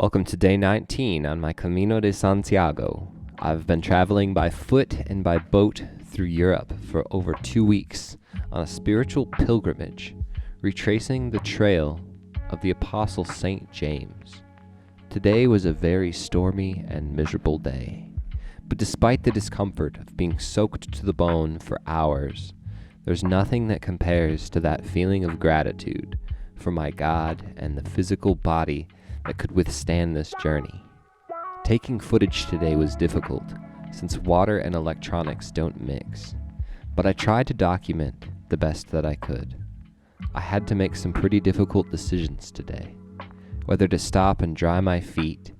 Welcome to day 19 on my Camino de Santiago. I've been traveling by foot and by boat through Europe for over 2 weeks on a spiritual pilgrimage, retracing the trail of the Apostle St. James. Today was a very stormy and miserable day, but despite the discomfort of being soaked to the bone for hours, there's nothing that compares to that feeling of gratitude for my God and the physical body that could withstand this journey. Taking footage today was difficult, since water and electronics don't mix, but I tried to document the best that I could. I had to make some pretty difficult decisions today, whether to stop and dry my feet,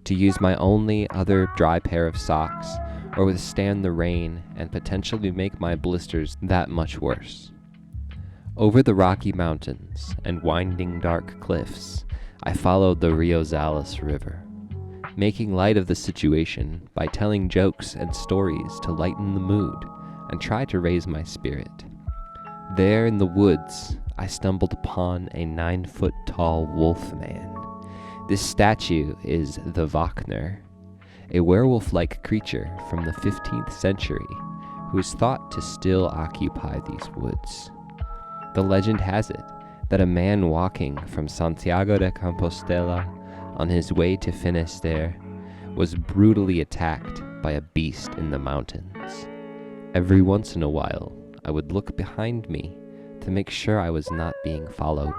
to use my only other dry pair of socks, or withstand the rain and potentially make my blisters that much worse. Over the Rocky Mountains and winding dark cliffs, I followed the Rio Salas River, making light of the situation by telling jokes and stories to lighten the mood and try to raise my spirit. There in the woods, I stumbled upon a 9-foot-tall wolf man. This statue is the Wagner, a werewolf-like creature from the 15th century who is thought to still occupy these woods. The legend has it that a man walking from Santiago de Compostela on his way to Finisterre was brutally attacked by a beast in the mountains. Every once in a while, I would look behind me to make sure I was not being followed.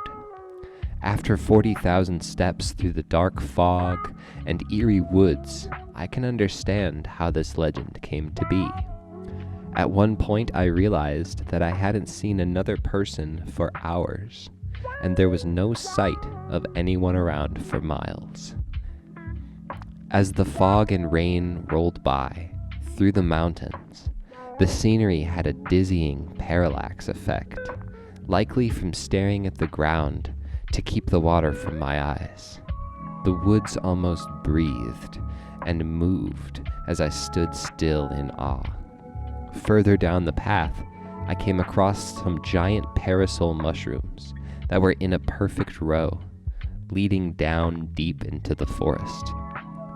After 40,000 steps through the dark fog and eerie woods, I can understand how this legend came to be. At one point, I realized that I hadn't seen another person for hours, and there was no sight of anyone around for miles. As the fog and rain rolled by through the mountains, the scenery had a dizzying parallax effect, likely from staring at the ground to keep the water from my eyes. The woods almost breathed and moved as I stood still in awe. Further down the path, I came across some giant parasol mushrooms that were in a perfect row, leading down deep into the forest.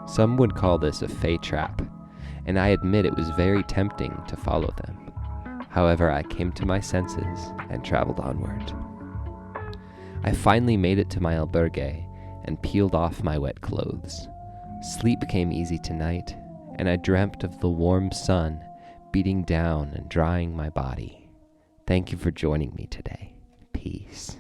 Some would call this a fey trap, and I admit it was very tempting to follow them. However, I came to my senses and traveled onward. I finally made it to my albergue and peeled off my wet clothes. Sleep came easy tonight, and I dreamt of the warm sun beating down and drying my body. Thank you for joining me today. Peace.